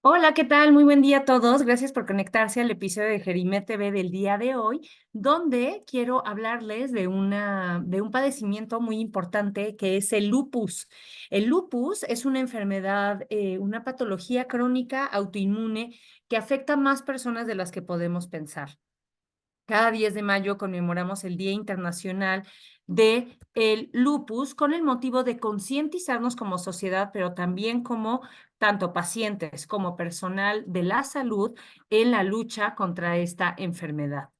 Hola, ¿qué tal? Muy buen día a todos. Gracias por conectarse al episodio de Jerime TV del día de hoy, donde quiero hablarles de un padecimiento muy importante que es el lupus. El lupus es una enfermedad, una patología crónica autoinmune que afecta a más personas de las que podemos pensar. Cada 10 de mayo conmemoramos el Día Internacional de el Lupus con el motivo de concientizarnos como sociedad, pero también como tanto pacientes como personal de la salud en la lucha contra esta enfermedad.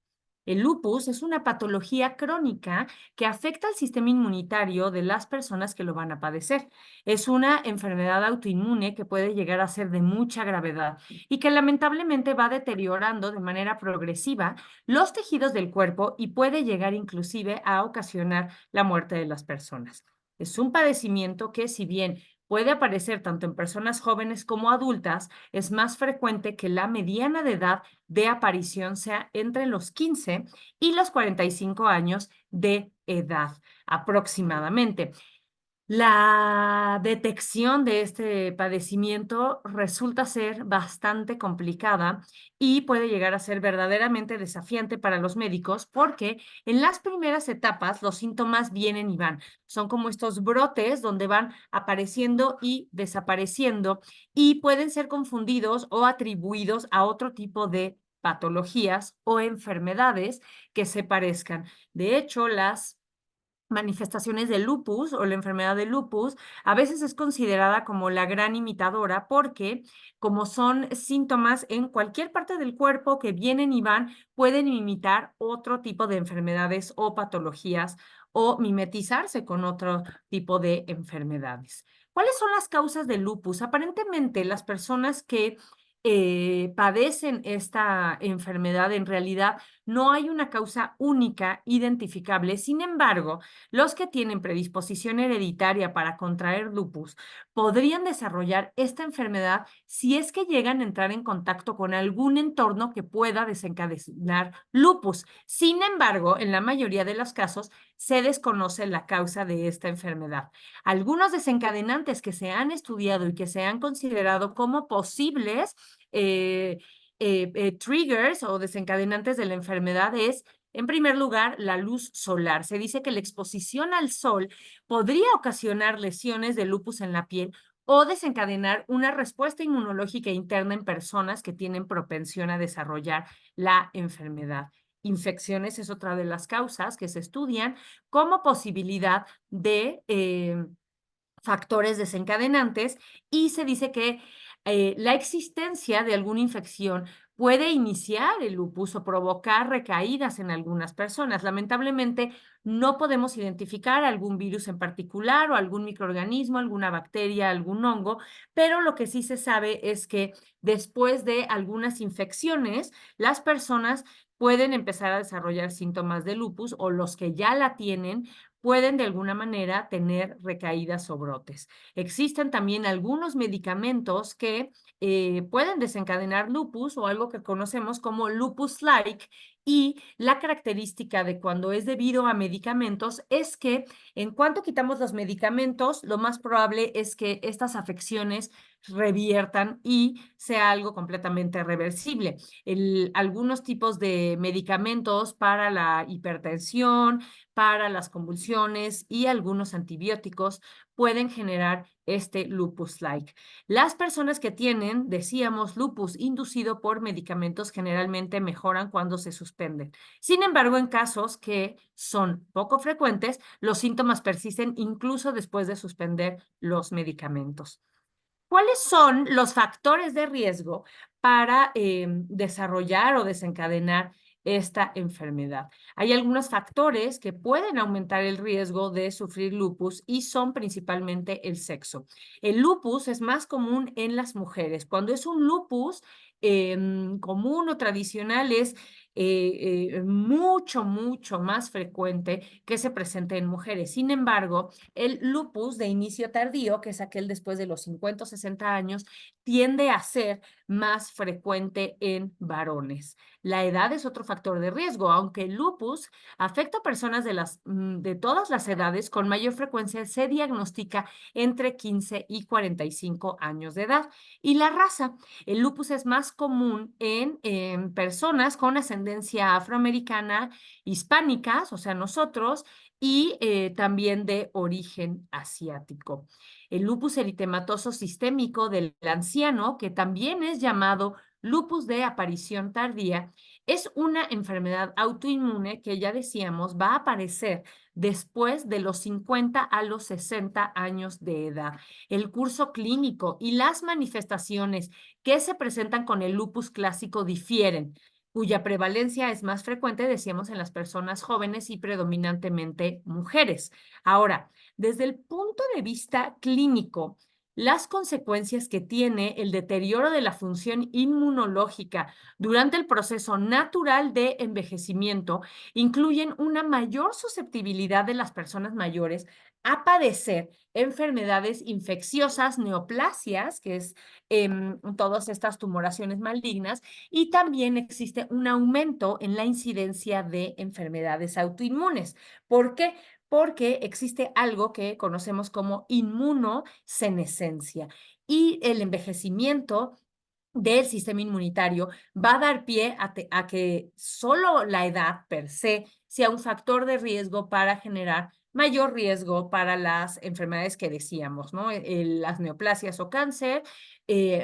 El lupus es una patología crónica que afecta al sistema inmunitario de las personas que lo van a padecer. Es una enfermedad autoinmune que puede llegar a ser de mucha gravedad y que lamentablemente va deteriorando de manera progresiva los tejidos del cuerpo y puede llegar inclusive a ocasionar la muerte de las personas. Es un padecimiento que, si bien puede aparecer tanto en personas jóvenes como adultas, es más frecuente que la mediana de edad de aparición sea entre los 15 y los 45 años de edad aproximadamente. La detección de este padecimiento resulta ser bastante complicada y puede llegar a ser verdaderamente desafiante para los médicos porque en las primeras etapas los síntomas vienen y van. Son como estos brotes donde van apareciendo y desapareciendo y pueden ser confundidos o atribuidos a otro tipo de patologías o enfermedades que se parezcan. De hecho, las manifestaciones de lupus o la enfermedad de lupus a veces es considerada como la gran imitadora porque como son síntomas en cualquier parte del cuerpo que vienen y van, pueden imitar otro tipo de enfermedades o patologías o mimetizarse con otro tipo de enfermedades. ¿Cuáles son las causas del lupus? Aparentemente, las personas que padecen esta enfermedad, en realidad no hay una causa única identificable. Sin embargo, los que tienen predisposición hereditaria para contraer lupus podrían desarrollar esta enfermedad si es que llegan a entrar en contacto con algún entorno que pueda desencadenar lupus. Sin embargo, en la mayoría de los casos se desconoce la causa de esta enfermedad. Algunos desencadenantes que se han estudiado y que se han considerado como posibles eh, triggers o desencadenantes de la enfermedad es, en primer lugar, la luz solar. Se dice que la exposición al sol podría ocasionar lesiones de lupus en la piel o desencadenar una respuesta inmunológica interna en personas que tienen propensión a desarrollar la enfermedad. Infecciones es otra de las causas que se estudian como posibilidad de factores desencadenantes y se dice que la existencia de alguna infección puede iniciar el lupus o provocar recaídas en algunas personas. Lamentablemente, no podemos identificar algún virus en particular o algún microorganismo, alguna bacteria, algún hongo, pero lo que sí se sabe es que después de algunas infecciones, las personas pueden empezar a desarrollar síntomas de lupus o los que ya la tienen pueden de alguna manera tener recaídas o brotes. Existen también algunos medicamentos que pueden desencadenar lupus o algo que conocemos como lupus-like y la característica de cuando es debido a medicamentos es que en cuanto quitamos los medicamentos, lo más probable es que estas afecciones reviertan y sea algo completamente reversible. Algunos tipos de medicamentos para la hipertensión, para las convulsiones y algunos antibióticos pueden generar este lupus-like. Las personas que tienen, decíamos, lupus inducido por medicamentos generalmente mejoran cuando se suspenden. Sin embargo, en casos que son poco frecuentes, los síntomas persisten incluso después de suspender los medicamentos. ¿Cuáles son los factores de riesgo para desarrollar o desencadenar esta enfermedad? Hay algunos factores que pueden aumentar el riesgo de sufrir lupus y son principalmente el sexo. El lupus es más común en las mujeres. Cuando es un lupus común o tradicional es mucho, mucho más frecuente que se presente en mujeres. Sin embargo, el lupus de inicio tardío, que es aquel después de los 50 o 60 años, tiende a ser más frecuente en varones. La edad es otro factor de riesgo, aunque el lupus afecta a personas de todas las edades, con mayor frecuencia se diagnostica entre 15 y 45 años de edad. Y la raza, el lupus es más común en personas con ascendencia afroamericana, hispánicas, o sea, nosotros, y también de origen asiático. El lupus eritematoso sistémico del anciano, que también es llamado lupus de aparición tardía, es una enfermedad autoinmune que ya decíamos va a aparecer después de los 50 a los 60 años de edad. El curso clínico y las manifestaciones que se presentan con el lupus clásico difieren, cuya prevalencia es más frecuente, decíamos, en las personas jóvenes y predominantemente mujeres. Ahora, desde el punto de vista clínico, las consecuencias que tiene el deterioro de la función inmunológica durante el proceso natural de envejecimiento incluyen una mayor susceptibilidad de las personas mayores a padecer enfermedades infecciosas, neoplasias, que es todas estas tumoraciones malignas, y también existe un aumento en la incidencia de enfermedades autoinmunes. ¿Por qué? Porque existe algo que conocemos como inmunosenescencia y el envejecimiento del sistema inmunitario va a dar pie a que solo la edad per se sea un factor de riesgo para generar mayor riesgo para las enfermedades que decíamos, ¿no? Las neoplasias o cáncer,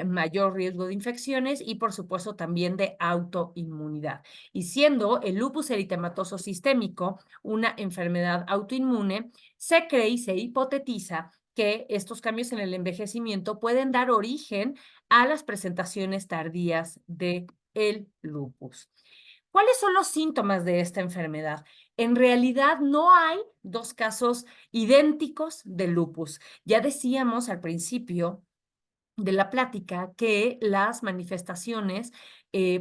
mayor riesgo de infecciones y por supuesto también de autoinmunidad. Y siendo el lupus eritematoso sistémico una enfermedad autoinmune, se cree y se hipotetiza que estos cambios en el envejecimiento pueden dar origen a las presentaciones tardías de el lupus. ¿Cuáles son los síntomas de esta enfermedad? En realidad no hay dos casos idénticos de lupus. Ya decíamos al principio de la plática que las manifestaciones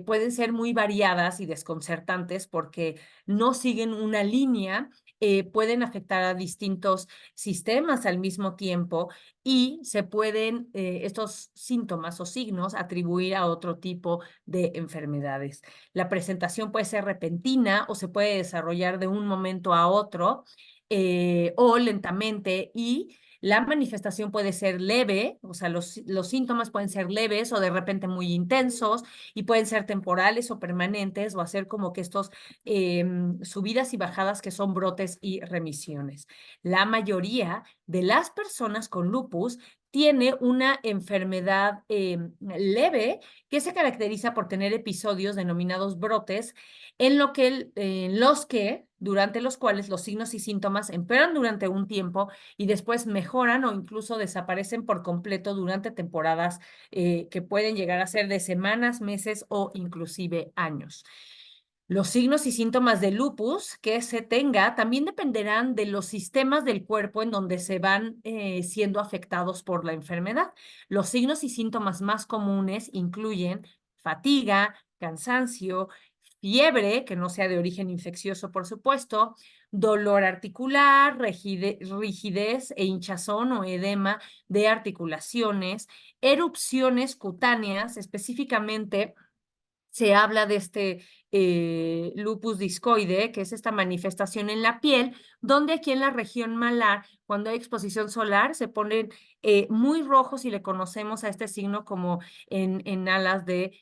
pueden ser muy variadas y desconcertantes porque no siguen una línea, pueden afectar a distintos sistemas al mismo tiempo y se pueden estos síntomas o signos atribuir a otro tipo de enfermedades. La presentación puede ser repentina o se puede desarrollar de un momento a otro o lentamente y la manifestación puede ser leve, o sea, los síntomas pueden ser leves o de repente muy intensos y pueden ser temporales o permanentes o hacer como que estos subidas y bajadas que son brotes y remisiones. La mayoría de las personas con lupus tiene una enfermedad leve que se caracteriza por tener episodios denominados brotes durante los cuales los signos y síntomas empeoran durante un tiempo y después mejoran o incluso desaparecen por completo durante temporadas que pueden llegar a ser de semanas, meses o inclusive años. Los signos y síntomas de lupus que se tenga también dependerán de los sistemas del cuerpo en donde se van siendo afectados por la enfermedad. Los signos y síntomas más comunes incluyen fatiga, cansancio, fiebre, que no sea de origen infeccioso, por supuesto, dolor articular, rigidez e hinchazón o edema de articulaciones, erupciones cutáneas, específicamente se habla de este lupus discoide, que es esta manifestación en la piel, donde aquí en la región malar, cuando hay exposición solar, se ponen muy rojos y le conocemos a este signo como en alas de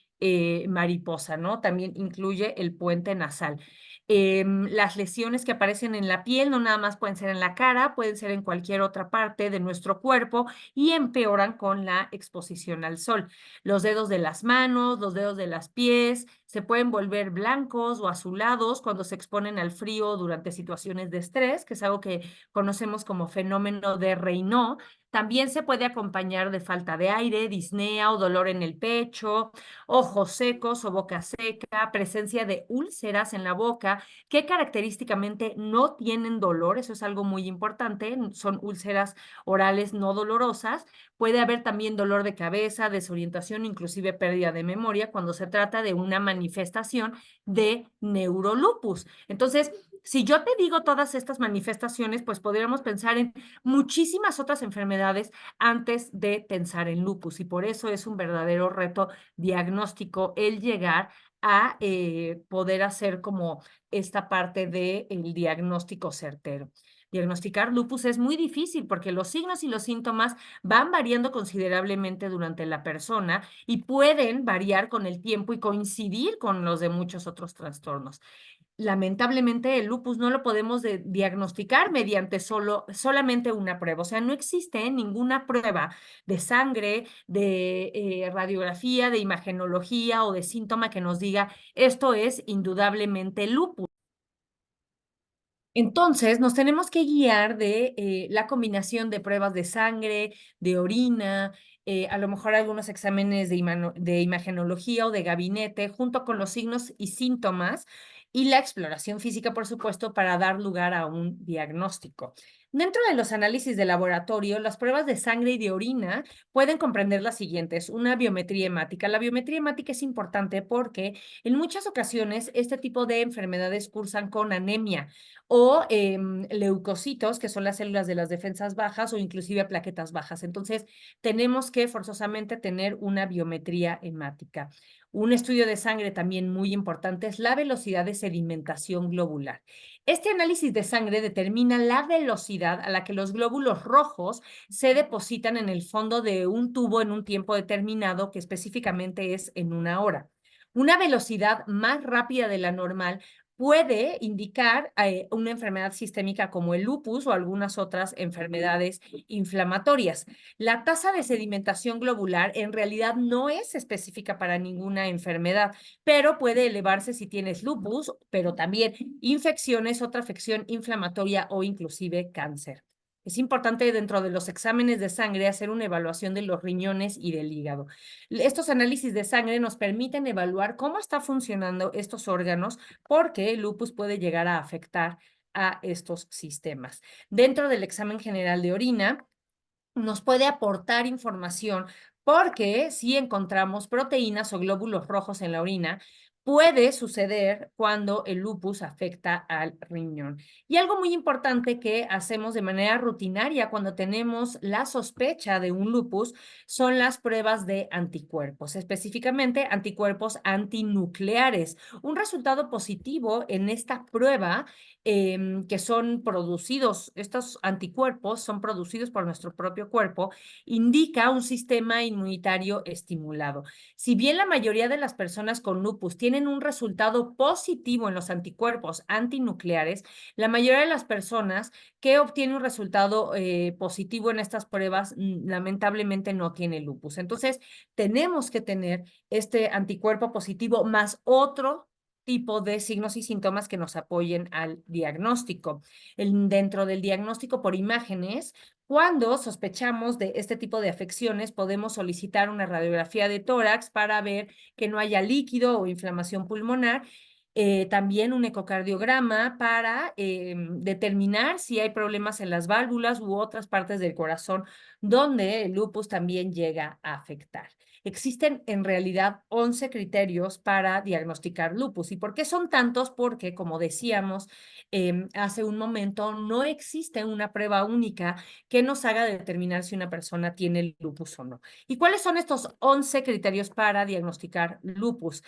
mariposa, ¿no? También incluye el puente nasal. Las lesiones que aparecen en la piel no nada más pueden ser en la cara, pueden ser en cualquier otra parte de nuestro cuerpo y empeoran con la exposición al sol. Los dedos de las manos, los dedos de los pies se pueden volver blancos o azulados cuando se exponen al frío durante situaciones de estrés, que es algo que conocemos como fenómeno de Raynaud. También se puede acompañar de falta de aire, disnea o dolor en el pecho, ojos secos o boca seca, presencia de úlceras en la boca que característicamente no tienen dolor, eso es algo muy importante, son úlceras orales no dolorosas. Puede haber también dolor de cabeza, desorientación, inclusive pérdida de memoria cuando se trata de una manifestación de neurolupus. Entonces, si yo te digo todas estas manifestaciones, pues podríamos pensar en muchísimas otras enfermedades antes de pensar en lupus y por eso es un verdadero reto diagnóstico el llegar a poder hacer como esta parte del diagnóstico certero. Diagnosticar lupus es muy difícil porque los signos y los síntomas van variando considerablemente durante la persona y pueden variar con el tiempo y coincidir con los de muchos otros trastornos. Lamentablemente el lupus no lo podemos diagnosticar mediante solamente una prueba. O sea, no existe ninguna prueba de sangre, de radiografía, de imagenología o de síntoma que nos diga esto es indudablemente lupus. Entonces, nos tenemos que guiar de la combinación de pruebas de sangre, de orina, a lo mejor algunos exámenes de imagenología o de gabinete, junto con los signos y síntomas y la exploración física, por supuesto, para dar lugar a un diagnóstico. Dentro de los análisis de laboratorio, las pruebas de sangre y de orina pueden comprender las siguientes. Una biometría hemática. La biometría hemática es importante porque en muchas ocasiones este tipo de enfermedades cursan con anemia o leucocitos, que son las células de las defensas bajas o inclusive plaquetas bajas. Entonces, tenemos que forzosamente tener una biometría hemática. Un estudio de sangre también muy importante es la velocidad de sedimentación globular. Este análisis de sangre determina la velocidad a la que los glóbulos rojos se depositan en el fondo de un tubo en un tiempo determinado, que específicamente es en una hora. Una velocidad más rápida de la normal puede indicar una enfermedad sistémica como el lupus o algunas otras enfermedades inflamatorias. La tasa de sedimentación globular en realidad no es específica para ninguna enfermedad, pero puede elevarse si tienes lupus, pero también infecciones, otra afección inflamatoria o inclusive cáncer. Es importante dentro de los exámenes de sangre hacer una evaluación de los riñones y del hígado. Estos análisis de sangre nos permiten evaluar cómo está funcionando estos órganos porque el lupus puede llegar a afectar a estos sistemas. Dentro del examen general de orina, nos puede aportar información porque si encontramos proteínas o glóbulos rojos en la orina, puede suceder cuando el lupus afecta al riñón. Y algo muy importante que hacemos de manera rutinaria cuando tenemos la sospecha de un lupus son las pruebas de anticuerpos, específicamente anticuerpos antinucleares. Un resultado positivo en esta prueba que son producidos, estos anticuerpos son producidos por nuestro propio cuerpo, indica un sistema inmunitario estimulado. Si bien la mayoría de las personas con lupus tienen un resultado positivo en los anticuerpos antinucleares, la mayoría de las personas que obtienen un resultado positivo en estas pruebas lamentablemente no tiene lupus. Entonces, tenemos que tener este anticuerpo positivo más otro tipo de signos y síntomas que nos apoyen al diagnóstico. Dentro del diagnóstico por imágenes, cuando sospechamos de este tipo de afecciones, podemos solicitar una radiografía de tórax para ver que no haya líquido o inflamación pulmonar. También un ecocardiograma para determinar si hay problemas en las válvulas u otras partes del corazón donde el lupus también llega a afectar. Existen en realidad 11 criterios para diagnosticar lupus. ¿Y por qué son tantos? Porque, como decíamos hace un momento, no existe una prueba única que nos haga determinar si una persona tiene lupus o no. ¿Y cuáles son estos 11 criterios para diagnosticar lupus?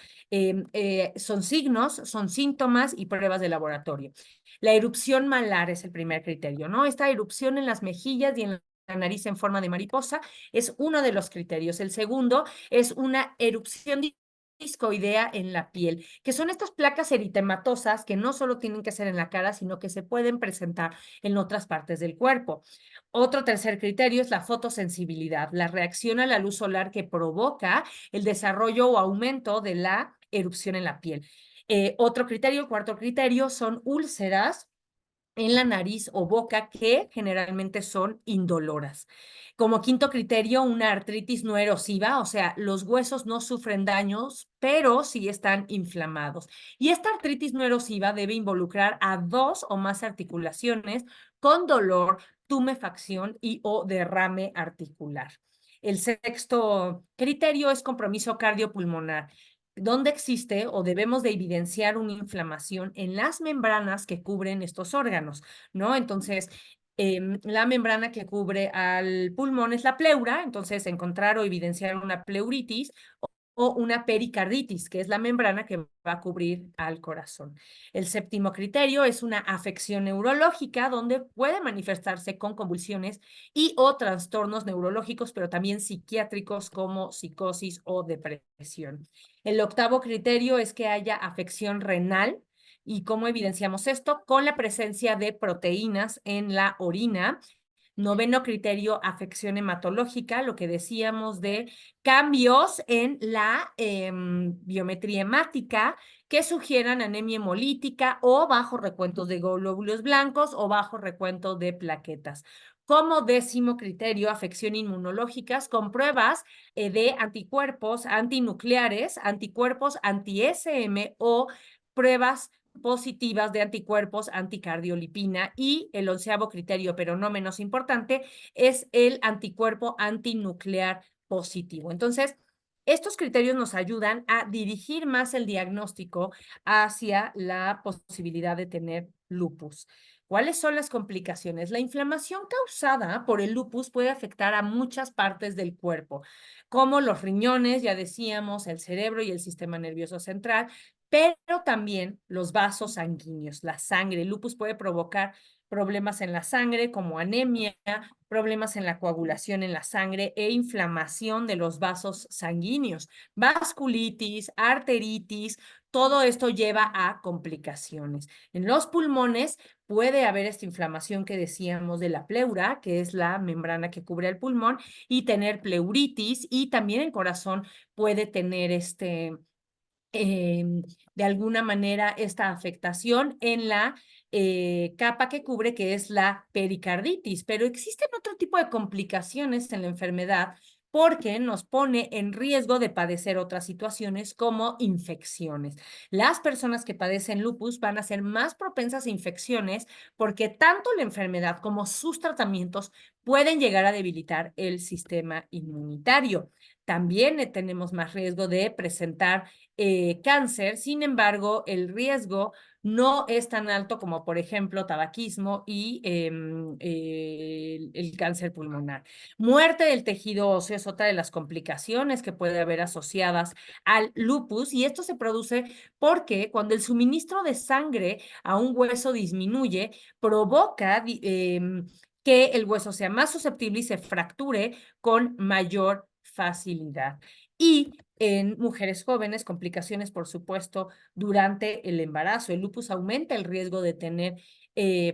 Son signos, son síntomas y pruebas de laboratorio. La erupción malar es el primer criterio, ¿no? Esta erupción en las mejillas y en la nariz en forma de mariposa es uno de los criterios. El segundo es una erupción discoidea en la piel, que son estas placas eritematosas que no solo tienen que ser en la cara, sino que se pueden presentar en otras partes del cuerpo. Otro tercer criterio es la fotosensibilidad, la reacción a la luz solar que provoca el desarrollo o aumento de la erupción en la piel. Otro criterio, el cuarto criterio, son úlceras en la nariz o boca que generalmente son indoloras. Como quinto criterio, una artritis no erosiva, o sea, los huesos no sufren daños, pero sí están inflamados. Y esta artritis no erosiva debe involucrar a dos o más articulaciones con dolor, tumefacción y o derrame articular. El sexto criterio es compromiso cardiopulmonar, donde existe o debemos de evidenciar una inflamación en las membranas que cubren estos órganos, ¿no? Entonces, la membrana que cubre al pulmón es la pleura, entonces encontrar o evidenciar una pleuritis o una pericarditis, que es la membrana que va a cubrir al corazón. El séptimo criterio es una afección neurológica donde puede manifestarse con convulsiones y o trastornos neurológicos, pero también psiquiátricos como psicosis o depresión. El octavo criterio es que haya afección renal. ¿Y cómo evidenciamos esto? Con la presencia de proteínas en la orina. Noveno criterio, afección hematológica, lo que decíamos de cambios en la biometría hemática que sugieran anemia hemolítica o bajo recuentos de glóbulos blancos o bajo recuento de plaquetas. Como décimo criterio, afección inmunológicas con pruebas de anticuerpos antinucleares, anticuerpos anti-SM o pruebas positivas de anticuerpos anticardiolipina y el onceavo criterio, pero no menos importante, es el anticuerpo antinuclear positivo. Entonces, estos criterios nos ayudan a dirigir más el diagnóstico hacia la posibilidad de tener lupus. ¿Cuáles son las complicaciones? La inflamación causada por el lupus puede afectar a muchas partes del cuerpo, como los riñones, ya decíamos, el cerebro y el sistema nervioso central, pero también los vasos sanguíneos, la sangre. El lupus puede provocar problemas en la sangre como anemia, problemas en la coagulación en la sangre e inflamación de los vasos sanguíneos, vasculitis, arteritis, todo esto lleva a complicaciones. En los pulmones puede haber esta inflamación que decíamos de la pleura, que es la membrana que cubre el pulmón, y tener pleuritis, y también el corazón puede tener de alguna manera esta afectación en la capa que cubre, que es la pericarditis, pero existen otro tipo de complicaciones en la enfermedad porque nos pone en riesgo de padecer otras situaciones como infecciones. Las personas que padecen lupus van a ser más propensas a infecciones porque tanto la enfermedad como sus tratamientos pueden llegar a debilitar el sistema inmunitario. También tenemos más riesgo de presentar cáncer. Sin embargo, el riesgo no es tan alto como, por ejemplo, tabaquismo y el cáncer pulmonar. Muerte del tejido óseo es otra de las complicaciones que puede haber asociadas al lupus, y esto se produce porque cuando el suministro de sangre a un hueso disminuye, provoca que el hueso sea más susceptible y se fracture con mayor facilidad. Y en mujeres jóvenes, complicaciones, por supuesto, durante el embarazo. El lupus aumenta el riesgo de tener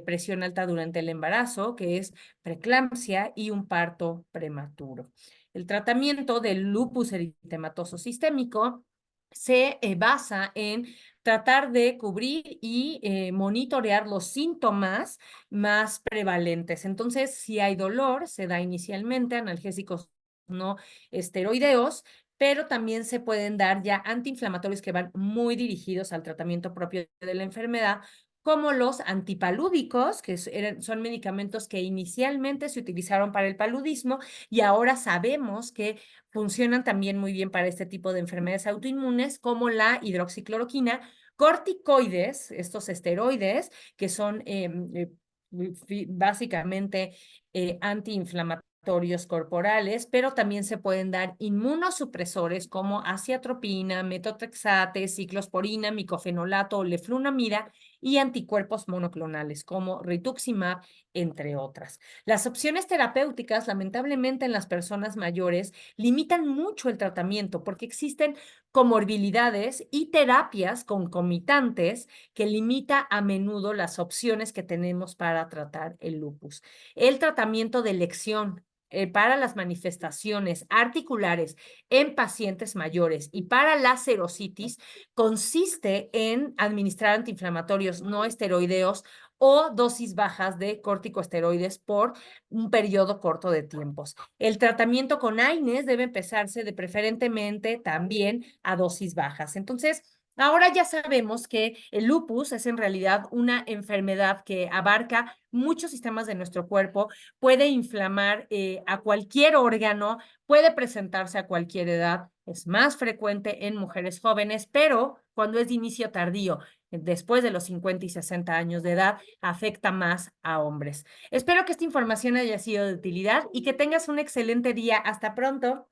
presión alta durante el embarazo, que es preeclampsia y un parto prematuro. El tratamiento del lupus eritematoso sistémico se basa en tratar de cubrir y monitorear los síntomas más prevalentes. Entonces, si hay dolor, se da inicialmente analgésicos no esteroideos, pero también se pueden dar ya antiinflamatorios que van muy dirigidos al tratamiento propio de la enfermedad, como los antipalúdicos, que son medicamentos que inicialmente se utilizaron para el paludismo y ahora sabemos que funcionan también muy bien para este tipo de enfermedades autoinmunes, como la hidroxicloroquina, corticoides, estos esteroides, que son básicamente antiinflamatorios corporales, pero también se pueden dar inmunosupresores como aciatropina, metotrexate, ciclosporina, micofenolato o leflunomida, y anticuerpos monoclonales como rituximab, entre otras. Las opciones terapéuticas, lamentablemente en las personas mayores, limitan mucho el tratamiento porque existen comorbilidades y terapias concomitantes que limita a menudo las opciones que tenemos para tratar el lupus. El tratamiento de elección para las manifestaciones articulares en pacientes mayores y para la serositis consiste en administrar antiinflamatorios no esteroideos o dosis bajas de corticosteroides por un periodo corto de tiempos. El tratamiento con AINES debe empezarse de preferentemente también a dosis bajas. Entonces, ahora ya sabemos que el lupus es en realidad una enfermedad que abarca muchos sistemas de nuestro cuerpo, puede inflamar a cualquier órgano, puede presentarse a cualquier edad, es más frecuente en mujeres jóvenes, pero cuando es de inicio tardío, después de los 50 y 60 años de edad, afecta más a hombres. Espero que esta información haya sido de utilidad y que tengas un excelente día. Hasta pronto.